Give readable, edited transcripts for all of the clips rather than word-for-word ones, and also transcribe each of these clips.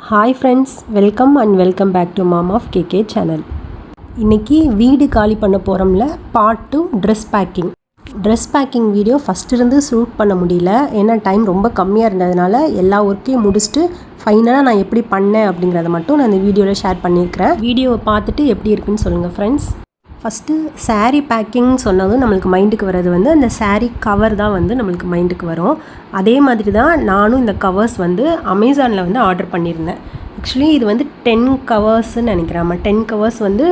Hi friends, welcome and welcome back to mom of KK channel. இன்றைக்கி வீடு காலி பண்ண போகிறோம்ல, part 2 dress packing video first இருந்து ஷூட் பண்ண முடியல. ஏன்னா டைம் ரொம்ப கம்மியாக இருந்ததுனால எல்லா ஒர்க்கையும் முடிச்சுட்டு ஃபைனலாக நான் எப்படி பண்ணேன் அப்படிங்கிறத மட்டும் நான் இந்த வீடியோவில் ஷேர் பண்ணியிருக்கிறேன். வீடியோவை பார்த்துட்டு எப்படி இருக்குன்னு சொல்லுங்கள் ஃப்ரெண்ட்ஸ். ஃபஸ்ட்டு சாரீ பேக்கிங் சொன்னதும் நம்மளுக்கு மைண்டுக்கு வர்றது வந்து அந்த சாரீ கவர் தான் வந்து நம்மளுக்கு மைண்டுக்கு வரும். அதே மாதிரி தான் நானும் இந்த கவர்ஸ் வந்து அமேசானில் வந்து ஆர்டர் பண்ணியிருந்தேன். ஆக்சுவலி இது வந்து 10 கவர்ஸ்ன்னு நினைக்கிறேன். 10 கவர்ஸ் வந்து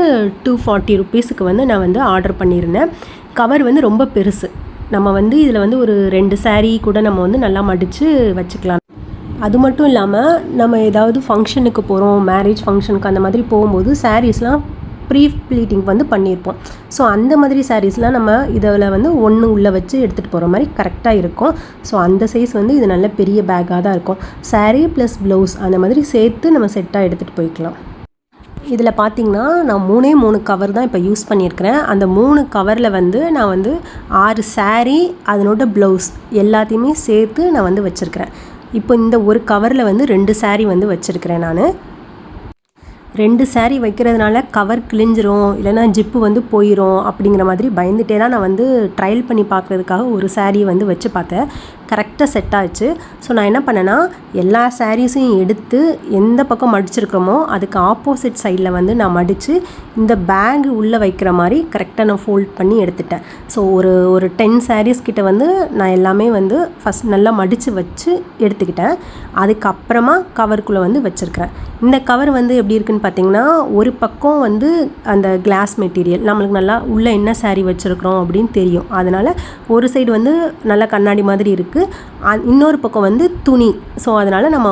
240 ருபீஸுக்கு வந்து நான் வந்து ஆர்டர் பண்ணியிருந்தேன். கவர் வந்து ரொம்ப பெருசு. நம்ம வந்து இதில் வந்து ஒரு 2 சாரீ கூட நம்ம வந்து நல்லா மடித்து வச்சுக்கலாம். அது மட்டும் இல்லாமல் நம்ம ஏதாவது ஃபங்க்ஷனுக்கு போகிறோம், மேரேஜ் ஃபங்க்ஷனுக்கு அந்த மாதிரி போகும்போது சாரீஸ்லாம் ப்ரீ ப்ளீட்டிங் வந்து பண்ணியிருப்போம். ஸோ அந்த மாதிரி சாரீஸ்லாம் நம்ம இதில் வந்து ஒன்று உள்ளே வச்சு எடுத்துகிட்டு போகிற மாதிரி கரெக்டாக இருக்கும். ஸோ அந்த சைஸ் வந்து இது நல்ல பெரிய பேக்காக தான் இருக்கும். சாரீ ப்ளஸ் ப்ளவுஸ் அந்த மாதிரி சேர்த்து நம்ம செட்டாக எடுத்துகிட்டு போய்க்கலாம். இதில் பார்த்திங்கன்னா நான் 3 கவர் தான் இப்போ யூஸ் பண்ணியிருக்கிறேன். அந்த 3 கவரில் வந்து நான் வந்து 6 சாரீ அதனோட ப்ளவுஸ் எல்லாத்தையுமே சேர்த்து நான் வந்து வச்சுருக்கிறேன். இப்போ இந்த ஒரு கவரில் வந்து 2 சாரீ வந்து வச்சுருக்கிறேன். நான் 2 சாரீ வைக்கிறதுனால கவர் கிழிஞ்சிரும், இல்லைனா ஜிப்பு வந்து போயிடும் அப்படிங்கிற மாதிரி பயந்துகிட்டே தான் நான் வந்து ட்ரையல் பண்ணி பார்க்குறதுக்காக ஒரு சாரீ வந்து வச்சு பார்த்தேன். கரெக்டாக செட் ஆச்சு. ஸோ நான் என்ன பண்ணேன்னா எல்லா சாரீஸையும் எடுத்து எந்த பக்கம் மடிச்சிருக்கிறோமோ அதுக்கு ஆப்போசிட் சைடில் வந்து நான் மடித்து இந்த பேக் உள்ளே வைக்கிற மாதிரி கரெக்டாக நான் ஃபோல்ட் பண்ணி எடுத்துட்டேன். ஸோ ஒரு 10 சாரீஸ் கிட்ட வந்து நான் எல்லாமே வந்து ஃபஸ்ட் நல்லா மடித்து வச்சு எடுத்துக்கிட்டேன். அதுக்கப்புறமா கவருக்குள்ளே வந்து வச்சுருக்கிறேன். இந்த கவர் வந்து எப்படி இருக்குன்னு பார்த்திங்கன்னா, ஒரு பக்கம் வந்து அந்த கிளாஸ் மெட்டீரியல் நம்மளுக்கு நல்லா உள்ளே என்ன சாரீ வச்சுருக்கிறோம் அப்படின்னு தெரியும். அதனால் ஒரு சைடு வந்து நல்லா கண்ணாடி மாதிரி இருக்குது, இன்னொரு பக்கம் வந்து துணி. ஸோ அதனால் நம்ம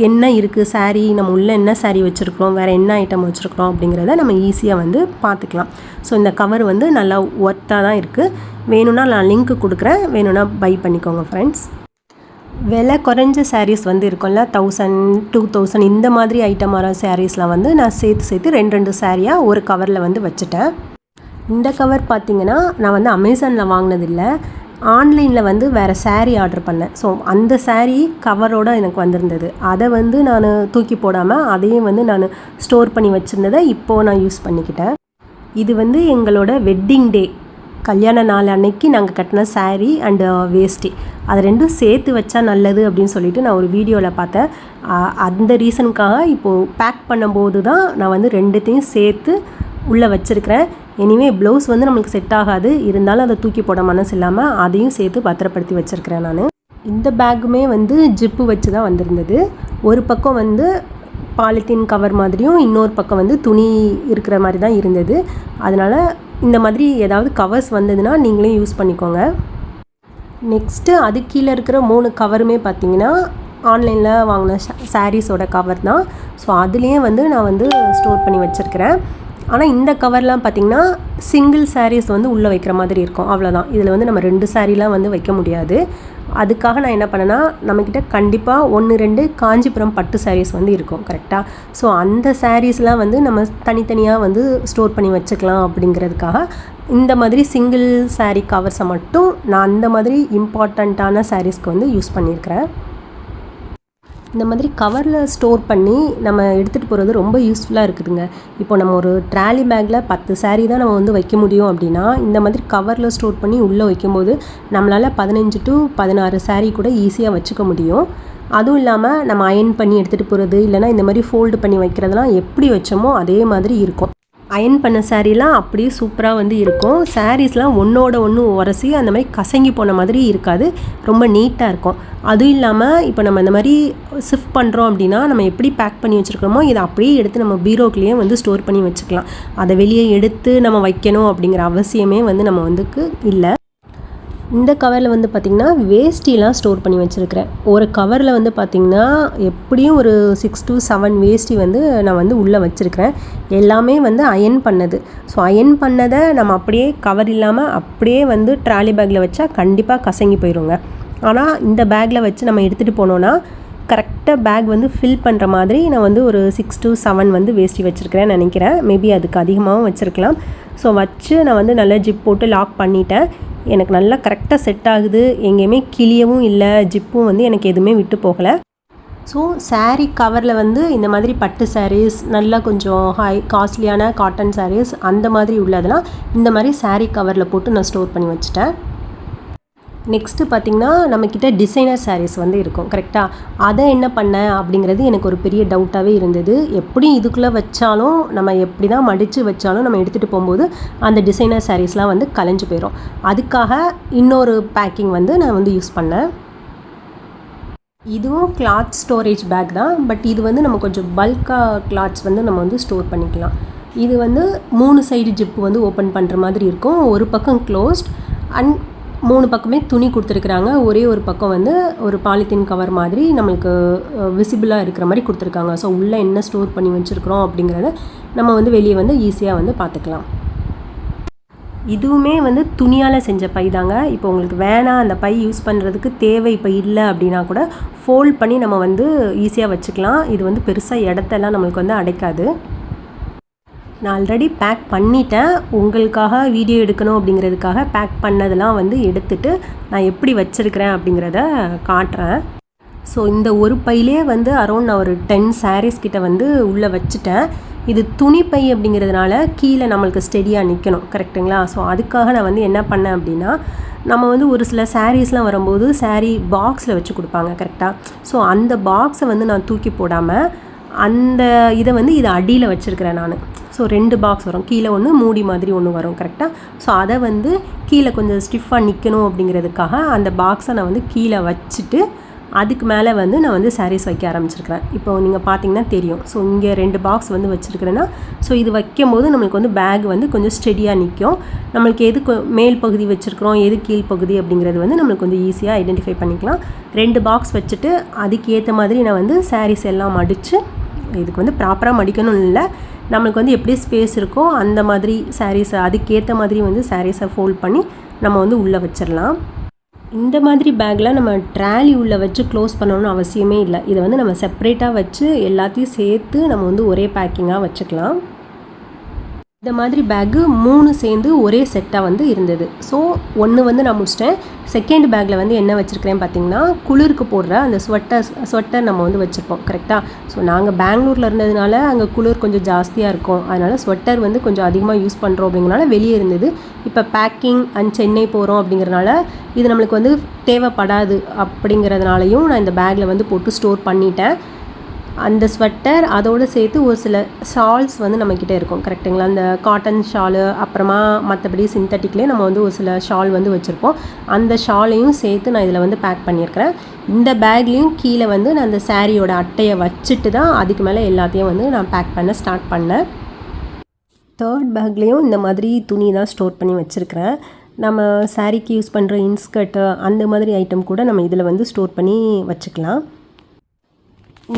என்ன இருக்குது சாரீ, நம்ம உள்ளே என்ன சாரீ வச்சுருக்கிறோம், வேறு என்ன ஐட்டம் வச்சுருக்கிறோம் அப்படிங்கிறத நம்ம ஈஸியாக வந்து பார்த்துக்கலாம். ஸோ இந்த கவர் வந்து நல்லா ஒர்த்தாக தான் இருக்குது. வேணும்னா நான் லிங்க்கு கொடுக்குறேன், வேணும்னா பை பண்ணிக்கோங்க ஃப்ரெண்ட்ஸ். விலை குறைஞ்ச சாரீஸ் வந்து இருக்கும்ல, 1000 2000 இந்த மாதிரி ஐட்டம் வர சாரீஸ்லாம் வந்து நான் சேர்த்து 2 சாரியாக ஒரு கவரில் வந்து வச்சுட்டேன். இந்த கவர் பார்த்திங்கன்னா நான் வந்து அமேசானில் வாங்கினதில்லை, ஆன்லைனில் வந்து வேறு சாரீ ஆர்டர் பண்ணேன். ஸோ அந்த சாரீ கவரோடு எனக்கு வந்திருந்தது. அதை வந்து நான் தூக்கி போடாமல் அதையும் வந்து நான் ஸ்டோர் பண்ணி வச்சுருந்ததை இப்போது நான் யூஸ் பண்ணிக்கிட்டேன். இது வந்து எங்களோட வெட்டிங் டே, கல்யாண நாள் அன்னைக்கு நாங்கள் கட்டின சாரீ அண்டு வேஷ்டி, அது ரெண்டும் சேர்த்து வச்சா நல்லது அப்படின்னு சொல்லிட்டு நான் ஒரு வீடியோவில் பார்த்தேன். அந்த ரீசனுக்காக இப்போது பேக் பண்ணும்போது தான் நான் வந்து 2த்தையும் சேர்த்து உள்ளே வச்சுருக்கிறேன். எனிவே ப்ளவுஸ் வந்து நம்மளுக்கு செட் ஆகாது, இருந்தாலும் அதை தூக்கி போட மனசு இல்லாமல் அதையும் சேர்த்து பத்திரப்படுத்தி வச்சுருக்கிறேன். நான் இந்த பேக்குமே வந்து ஜிப்பு வச்சு தான் வந்திருந்தது. ஒரு பக்கம் வந்து பாலித்தீன் கவர் மாதிரியும், இன்னொரு பக்கம் வந்து துணி இருக்கிற மாதிரி தான் இருந்தது. அதனால் இந்த மாதிரி ஏதாவது கவர்ஸ் வந்ததுன்னா நீங்களே யூஸ் பண்ணிக்கோங்க. நெக்ஸ்ட்டு அது கீழே இருக்கிற 3 கவருமே பார்த்திங்கன்னா ஆன்லைனில் வாங்கின சாரீஸோட கவர் தான். ஸோ அதுலேயே வந்து நான் வந்து ஸ்டோர் பண்ணி வச்சுருக்கிறேன். ஆனால் இந்த கவர்லாம் பார்த்திங்கன்னா சிங்கிள் சாரீஸ் வந்து உள்ளே வைக்கிற மாதிரி இருக்கும், அவ்வளோதான். இதில் வந்து நம்ம 2 சாரீலாம் வந்து வைக்க முடியாது. அதுக்காக நான் என்ன பண்ணேன்னா, நம்மக்கிட்ட கண்டிப்பாக 1-2 காஞ்சிபுரம் பட்டு சாரீஸ் வந்து இருக்கும் கரெக்டாக. ஸோ அந்த சாரீஸ்லாம் வந்து நம்ம தனித்தனியாக வந்து ஸ்டோர் பண்ணி வச்சுக்கலாம் அப்படிங்கிறதுக்காக இந்த மாதிரி சிங்கிள் சாரீ கவர்ஸை மட்டும் நான் அந்த மாதிரி இம்பார்ட்டண்ட்டான சாரீஸ்க்கு வந்து யூஸ் பண்ணியிருக்கிறேன். இந்த மாதிரி கவரில் ஸ்டோர் பண்ணி நம்ம எடுத்துகிட்டு போகிறது ரொம்ப யூஸ்ஃபுல்லாக இருக்குதுங்க. இப்போ நம்ம ஒரு ட்ராலி பேக்கில் 10 சாரீ தான் நம்ம வந்து வைக்க முடியும் அப்படின்னா, இந்த மாதிரி கவரில் ஸ்டோர் பண்ணி உள்ளே வைக்கும்போது நம்மளால் 15 to 16 சாரீ கூட ஈஸியாக வச்சுக்க முடியும். அதுவும் இல்லாமல் நம்ம அயன் பண்ணி எடுத்துகிட்டு போகிறது, இல்லைனா இந்த மாதிரி ஃபோல்டு பண்ணி வைக்கிறதுலாம் எப்படி வச்சோமோ அதே மாதிரி இருக்கும். அயன் பண்ண சாரீலாம் அப்படியே சூப்பராக வந்து இருக்கும். சாரீஸ்லாம் ஒன்றோட ஒன்று உரசி அந்த மாதிரி கசங்கி போன மாதிரி இருக்காது, ரொம்ப நீட்டாக இருக்கும். அதுவும் இல்லாமல் இப்போ நம்ம இந்த மாதிரி ஷிஃப்ட் பண்ணுறோம் அப்படின்னா நம்ம எப்படி பேக் பண்ணி வச்சுருக்கிறோமோ இதை அப்படியே எடுத்து நம்ம பீரோக்குள்ளேயே வந்து ஸ்டோர் பண்ணி வச்சுக்கலாம். அதை வெளியே எடுத்து நம்ம வைக்கணும் அப்படிங்கிற அவசியமே வந்து நம்ம வந்துக்கு இல்லை. இந்த கவரில் வந்து பார்த்திங்கன்னா வேஷ்டிலாம் ஸ்டோர் பண்ணி வச்சுருக்கிறேன். ஒரு கவரில் வந்து பார்த்திங்கன்னா எப்படியும் ஒரு 6 to 7 வேஷ்டி வந்து நான் வந்து உள்ளே வச்சுருக்கிறேன். எல்லாமே வந்து அயன் பண்ணது. ஸோ அயன் பண்ணதை நம்ம அப்படியே கவர் இல்லாமல் அப்படியே வந்து ட்ராலி பேக்கில் வச்சா கண்டிப்பாக கசங்கி போயிடுங்க. ஆனால் இந்த பேக்கில் வச்சு நம்ம எடுத்துகிட்டு போனோன்னா கரெக்டாக பேக் வந்து ஃபில் பண்ணுற மாதிரி நான் வந்து ஒரு 6 to 7 வந்து வேஷ்டி வச்சுருக்கிறேன்னு நினைக்கிறேன். மேபி அதுக்கு அதிகமாகவும் வச்சுருக்கலாம். ஸோ வச்சு நான் வந்து நல்லா ஜிப் போட்டு லாக் பண்ணிட்டேன். எனக்கு நல்லா கரெக்டாக செட் ஆகுது, எங்கேயுமே கிளியவும் இல்லை, ஜிப்பும் வந்து எனக்கு எதுவுமே விட்டு போகலை. ஸோ சாரீ கவரில் வந்து இந்த மாதிரி பட்டு சாரீஸ், நல்லா கொஞ்சம் காஸ்ட்லியான காட்டன் சாரீஸ் அந்த மாதிரி உள்ளதெல்லாம் இந்த மாதிரி சாரீ கவரில் போட்டு நான் ஸ்டோர் பண்ணி வச்சுட்டேன். நெக்ஸ்ட்டு பார்த்திங்கன்னா நம்மக்கிட்ட டிசைனர் சாரீஸ் வந்து இருக்கும் கரெக்டாக. அதை என்ன பண்ணேன் அப்படிங்கிறது எனக்கு ஒரு பெரிய டவுட்டாகவே இருந்தது. எப்படி இதுக்குள்ளே வச்சாலும் நம்ம எப்படி தான் மடித்து வச்சாலும் நம்ம எடுத்துகிட்டு போகும்போது அந்த டிசைனர் சாரீஸ்லாம் வந்து கலைஞ்சு போயிடும். அதுக்காக இன்னொரு பேக்கிங் வந்து நான் வந்து யூஸ் பண்ணேன். இதுவும் கிளாத் ஸ்டோரேஜ் பேக் தான். பட் இது வந்து நம்ம கொஞ்சம் பல்காக கிளாத்ஸ் வந்து நம்ம வந்து ஸ்டோர் பண்ணிக்கலாம். இது வந்து 3 சைடு ஜிப்பு வந்து ஓப்பன் பண்ணுற மாதிரி இருக்கும். ஒரு பக்கம் க்ளோஸ்ட் அண்ட் 3 பக்கமே துணி கொடுத்துருக்குறாங்க. ஒரே ஒரு பக்கம் வந்து ஒரு பாலித்தீன் கவர் மாதிரி நம்மளுக்கு விசிபிளாக இருக்கிற மாதிரி கொடுத்துருக்காங்க. ஸோ உள்ளே என்ன ஸ்டோர் பண்ணி வச்சுருக்குறோம் அப்படிங்கிறத நம்ம வந்து வெளியே வந்து ஈஸியாக வந்து பார்த்துக்கலாம். இதுவுமே வந்து துணியால் செஞ்ச பை தாங்க. இப்போ உங்களுக்கு வேணாம், அந்த பை யூஸ் பண்ணுறதுக்கு தேவை இப்போ இல்லை அப்படின்னா கூட ஃபோல்ட் பண்ணி நம்ம வந்து ஈஸியாக வச்சுக்கலாம். இது வந்து பெருசாக இடத்தெல்லாம் நம்மளுக்கு வந்து அடைக்காது. நான் ஆல்ரெடி பேக் பண்ணிட்டேன். உங்களுக்காக வீடியோ எடுக்கணும் அப்படிங்கிறதுக்காக பேக் பண்ணதெல்லாம் வந்து எடுத்துகிட்டு நான் எப்படி வச்சுருக்கிறேன் அப்படிங்கிறத காட்டுறேன். ஸோ இந்த ஒரு பையிலே வந்து அரௌண்ட் நான் ஒரு 10 சாரீஸ் கிட்ட வந்து உள்ளே வச்சுட்டேன். இது துணி பை அப்படிங்கிறதுனால கீழே நம்மளுக்கு ஸ்டெடியாக நிற்கணும் கரெக்டுங்களா. ஸோ அதுக்காக நான் வந்து என்ன பண்ணேன் அப்படின்னா, நம்ம வந்து ஒரு சில சாரீஸ்லாம் வரும்போது சாரீ பாக்ஸில் வச்சு கொடுப்பாங்க கரெக்டாக. ஸோ அந்த பாக்ஸை வந்து நான் தூக்கி போடாமல் அந்த இதை வந்து இதை அடியில் வச்சுருக்கிறேன் நான். ஸோ 2 பாக்ஸ் வரும், கீழே ஒன்று மூடி மாதிரி ஒன்று வரும் கரெக்டாக. ஸோ அதை வந்து கீழே கொஞ்சம் ஸ்டிஃபாக நிற்கணும் அப்படிங்கிறதுக்காக அந்த பாக்ஸை நான் வந்து கீழே வச்சுட்டு அதுக்கு மேலே வந்து நான் வந்து சாரீஸ் வைக்க ஆரம்பிச்சிருக்கிறேன். இப்போ நீங்கள் பார்த்தீங்கன்னா தெரியும். ஸோ இங்கே 2 பாக்ஸ் வந்து வச்சுருக்கிறேன்னா, ஸோ இது வைக்கும் போது நம்மளுக்கு வந்து பேக் வந்து கொஞ்சம் ஸ்டெடியாக நிற்கும். நம்மளுக்கு எது மேல் பகுதி வச்சுருக்கிறோம், எது கீழ் பகுதி அப்படிங்கிறது வந்து நம்மளுக்கு கொஞ்சம் ஈஸியாக ஐடென்டிஃபை பண்ணிக்கலாம். 2 பாக்ஸ் வச்சுட்டு அதுக்கு ஏற்ற மாதிரி நான் வந்து சாரீஸ் எல்லாம் மடித்து, இதுக்கு வந்து ப்ராப்பராக மடிக்கணும் இல்லை, நம்மளுக்கு வந்து எப்படி ஸ்பேஸ் இருக்கோ அந்த மாதிரி சாரீஸை அதுக்கேற்ற மாதிரி வந்து சாரீஸை ஃபோல்ட் பண்ணி நம்ம வந்து உள்ளே வச்சிடலாம். இந்த மாதிரி பேக்கில் நம்ம ட்ராலி உள்ளே வச்சு க்ளோஸ் பண்ணணும்னு அவசியமே இல்லை. இதை வந்து நம்ம செப்ரேட்டாக வச்சு எல்லாத்தையும் சேர்த்து நம்ம வந்து ஒரே பேக்கிங்காக வச்சுக்கலாம். இந்த மாதிரி பேக்கு 3 சேர்ந்து ஒரே செட்டாக வந்து இருந்தது. ஸோ 1 வந்து நான் முடிச்சிட்டேன். செகண்ட் பேக்கில் வந்து என்ன வச்சுருக்கிறேன் பார்த்தீங்கன்னா, குளிருக்கு போடுற அந்த ஸ்வெட்டர் நம்ம வந்து வச்சுருப்போம் கரெக்டாக. ஸோ நாங்கள் பெங்களூரில் இருந்ததுனால அங்கே குளிர் கொஞ்சம் ஜாஸ்தியாக இருக்கும். அதனால் ஸ்வெட்டர் வந்து கொஞ்சம் அதிகமாக யூஸ் பண்ணுறோம் அப்படிங்கிறனால வெளியே இருந்தது. இப்போ பேக்கிங் அண்ட் சென்னை போகிறோம் அப்படிங்கிறனால இது நம்மளுக்கு வந்து தேவைப்படாது அப்படிங்கிறதுனாலையும் நான் இந்த பேக்கில் வந்து போட்டு ஸ்டோர் பண்ணிட்டேன். அந்த ஸ்வெட்டர் அதோடு சேர்த்து ஒரு சில ஷால்ஸ் வந்து நம்மக்கிட்ட இருக்கும் கரெக்டுங்களா. அந்த காட்டன் ஷாலு, அப்புறமா மற்றபடி சிந்தட்டிக்லேயே நம்ம வந்து ஒரு சில ஷால் வந்து வச்சுருப்போம். அந்த ஷாலையும் சேர்த்து நான் இதில் வந்து பேக் பண்ணியிருக்கிறேன். இந்த பேக்லேயும் கீழே வந்து நான் அந்த சாரியோட அட்டையை வச்சுட்டு தான் அதுக்கு மேலே எல்லாத்தையும் வந்து நான் பேக் பண்ண ஸ்டார்ட் பண்ணேன். 3rd பேக்லேயும் இந்த மாதிரி துணி தான் ஸ்டோர் பண்ணி வச்சுருக்கிறேன். நம்ம சாரீக்கு யூஸ் பண்ணுற இன்ஸ்கர்ட்டு அந்த மாதிரி ஐட்டம் கூட நம்ம இதில் வந்து ஸ்டோர் பண்ணி வச்சுக்கலாம்.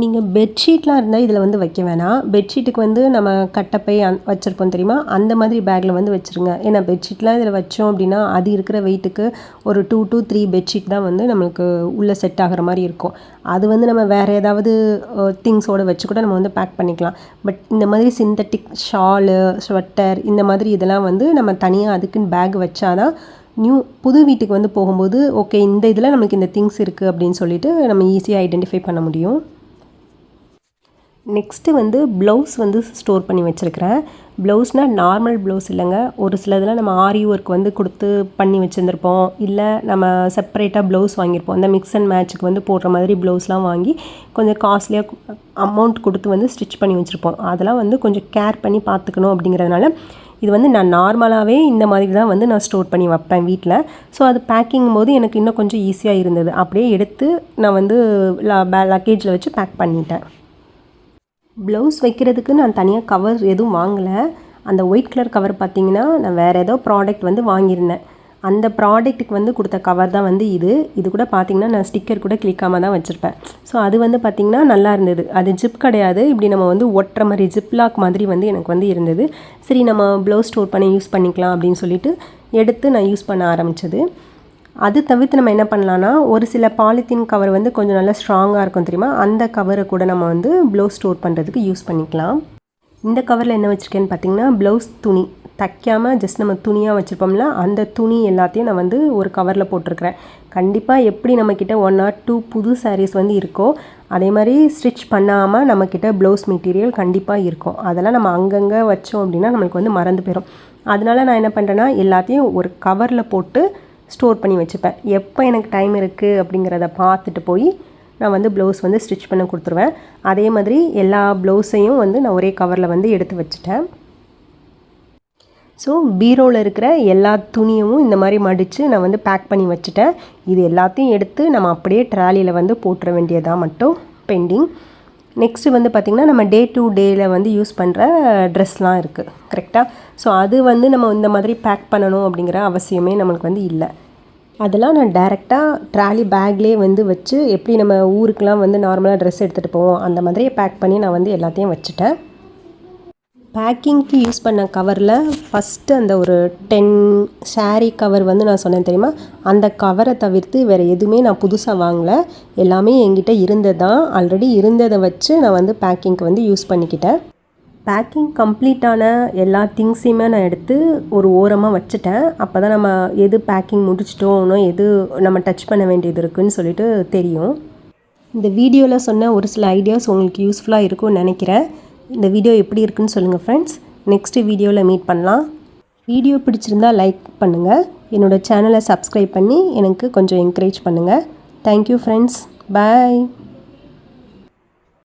நீங்கள் பெட்ஷீட்லாம் இருந்தால் இதில் வந்து வைக்க வேணாம். பெட்ஷீட்டுக்கு வந்து நம்ம கட்டப்பை வச்சுருப்போம் தெரியுமா, அந்த மாதிரி பேக்கில் வந்து வச்சுருங்க. ஏன்னா பெட்ஷீட்லாம் இதில் வச்சோம் அப்படின்னா அது இருக்கிற வெயிட்டுக்கு ஒரு 2 to 3 பெட்ஷீட் தான் வந்து நம்மளுக்கு உள்ளே செட் ஆகிற மாதிரி இருக்கும். அது வந்து நம்ம வேறு ஏதாவது திங்ஸோடு வச்சு கூட நம்ம வந்து பேக் பண்ணிக்கலாம். பட் இந்த மாதிரி சிந்தட்டிக் ஷாலு, ஸ்வெட்டர் இந்த மாதிரி இதெல்லாம் வந்து நம்ம தனியாக அதுக்குன்னு பேக் வச்சாதான் புது வீட்டுக்கு வந்து போகும்போது ஓகே இந்த இதில் நமக்கு இந்த திங்ஸ் இருக்குது அப்படின்னு சொல்லிட்டு நம்ம ஈஸியாக ஐடென்டிஃபை பண்ண முடியும். நெக்ஸ்ட்டு வந்து ப்ளவுஸ் வந்து ஸ்டோர் பண்ணி வச்சுருக்கிறேன். ப்ளவுஸ்னால் நார்மல் ப்ளவுஸ் இல்லைங்க. ஒரு சிலதெல்லாம் நம்ம ஆரி ஒர்க் வந்து கொடுத்து பண்ணி வச்சுருந்துருப்போம். இல்லை நம்ம செப்பரேட்டாக ப்ளவுஸ் வாங்கியிருப்போம். அந்த மிக்ஸ் அண்ட் மேட்சுக்கு வந்து போடுற மாதிரி ப்ளவுஸ்லாம் வாங்கி கொஞ்சம் காஸ்ட்லியாக அமௌண்ட் கொடுத்து வந்து ஸ்டிச் பண்ணி வச்சுருப்போம். அதெல்லாம் வந்து கொஞ்சம் கேர் பண்ணி பார்த்துக்கணும் அப்படிங்கிறதுனால இது வந்து நான் நார்மலாகவே இந்த மாதிரி தான் வந்து நான் ஸ்டோர் பண்ணி வைப்பேன் வீட்டில். ஸோ அது பேக்கிங் போது எனக்கு இன்னும் கொஞ்சம் ஈஸியாக இருந்தது. அப்படியே எடுத்து நான் வந்து லக்கேஜில் வச்சு பேக் பண்ணிட்டேன். ப்ளவுஸ் வைக்கிறதுக்கு நான் தனியாக கவர் எதுவும் வாங்கலை. அந்த ஒயிட் கலர் கவர் பார்த்திங்கன்னா நான் வேறு ஏதோ ப்ராடக்ட் வந்து வாங்கியிருந்தேன். அந்த ப்ராடக்ட்டுக்கு வந்து கொடுத்த கவர் தான் வந்து இது கூட பார்த்திங்கன்னா நான் ஸ்டிக்கர் கூட கிளிக்காமல் தான் வச்சுருப்பேன். ஸோ அது வந்து பார்த்திங்கன்னா நல்லா இருந்தது. அது ஜிப் கிடையாது, இப்படி நம்ம வந்து ஒட்டுற மாதிரி ஜிப்லாக் மாதிரி வந்து எனக்கு வந்து இருந்தது. சரி நம்ம ப்ளவுஸ் ஸ்டோர் பண்ணி யூஸ் பண்ணிக்கலாம் அப்படின்னு சொல்லிட்டு எடுத்து நான் யூஸ் பண்ண ஆரம்பித்தது. அது தவிர்த்து நம்ம என்ன பண்ணலான்னா, ஒரு சில பாலித்தீன் கவர் வந்து கொஞ்சம் நல்லா ஸ்ட்ராங்காக இருக்கும் தெரியுமா, அந்த கவரை கூட நம்ம வந்து ப்ளவுஸ் ஸ்டோர் பண்ணுறதுக்கு யூஸ் பண்ணிக்கலாம். இந்த கவரில் என்ன வச்சுருக்கேன்னு பார்த்தீங்கன்னா, ப்ளவுஸ் துணி தைக்காமல் ஜஸ்ட் நம்ம துணியாக வச்சுருப்போம்ல, அந்த துணி எல்லாத்தையும் நான் வந்து ஒரு கவரில் போட்டிருக்கிறேன். கண்டிப்பாக எப்படி நம்மக்கிட்ட 1 or 2 புது சாரீஸ் வந்து இருக்கோ அதே மாதிரி ஸ்டிச் பண்ணாமல் நம்மக்கிட்ட ப்ளவுஸ் மெட்டீரியல் கண்டிப்பாக இருக்கும். அதெல்லாம் நம்ம அங்கங்கே வச்சோம் அப்படின்னா நம்மளுக்கு வந்து மறந்து போயிடும். அதனால நான் என்ன பண்ணுறேன்னா எல்லாத்தையும் ஒரு கவரில் போட்டு ஸ்டோர் பண்ணி வச்சுப்பேன். எப்போ எனக்கு டைம் இருக்குது அப்படிங்கிறத பார்த்துட்டு போய் நான் வந்து ப்ளவுஸ் வந்து ஸ்டிச் பண்ண கொடுத்துருவேன். அதே மாதிரி எல்லா ப்ளவுஸையும் வந்து நான் ஒரே கவரில் வந்து எடுத்து வச்சுட்டேன். ஸோ பீரோவில் இருக்கிற எல்லா துணியும் இந்த மாதிரி மடித்து நான் வந்து பேக் பண்ணி வச்சுட்டேன். இது எல்லாத்தையும் எடுத்து நம்ம அப்படியே ட்ராலியில் வந்து போட்டுற வேண்டியதாக மட்டும் பெண்டிங். நெக்ஸ்ட்டு வந்து பார்த்திங்கன்னா நம்ம டே டு டேயில் வந்து யூஸ் பண்ணுற ட்ரெஸ்லாம் இருக்குது கரெக்டாக. ஸோ அது வந்து நம்ம இந்த மாதிரி பேக் பண்ணணும் அப்படிங்கிற அவசியமே நம்மளுக்கு வந்து இல்லை. அதெல்லாம் நான் டைரெக்டாக ட்ராலி பேக்லேயே வந்து வச்சு எப்படி நம்ம ஊருக்கெலாம் வந்து நார்மலாக ட்ரெஸ் எடுத்துகிட்டு போவோம் அந்த மாதிரியே பேக் பண்ணி நான் வந்து எல்லாத்தையும் வச்சுட்டேன். பேக்கிங்க்கு யூஸ் பண்ண கவரில் ஃபஸ்ட்டு அந்த ஒரு 10 சாரீ கவர் வந்து நான் சொன்னேன் தெரியுமா, அந்த கவரை தவிர்த்து வேறு எதுவுமே நான் புதுசாக வாங்கலை. எல்லாமே என்கிட்ட இருந்ததான், ஆல்ரெடி இருந்ததை வச்சு நான் வந்து பேக்கிங்க்கு வந்து யூஸ் பண்ணிக்கிட்டேன். பேக்கிங் கம்ப்ளீட்டான எல்லா திங்ஸையுமே நான் எடுத்து ஒரு ஓரமாக வச்சுட்டேன். அப்போ தான் நம்ம எது பேக்கிங் முடிச்சிட்டோம்னோ எது நம்ம டச் பண்ண வேண்டியது இருக்குதுன்னு சொல்லிட்டு தெரியும். இந்த வீடியோவில் சொன்ன ஒரு சில ஐடியாஸ் உங்களுக்கு யூஸ்ஃபுல்லாக இருக்கும்னு நினைக்கிறேன். இந்த வீடியோ எப்படி இருக்குன்னு சொல்லுங்கள் ஃப்ரெண்ட்ஸ். நெக்ஸ்ட்டு வீடியோவில் மீட் பண்ணலாம். வீடியோ பிடிச்சிருந்தால் லைக் பண்ணுங்கள். என்னோடய சேனலை சப்ஸ்கிரைப் பண்ணி எனக்கு கொஞ்சம் என்கரேஜ் பண்ணுங்கள். Thank you friends. பாய்.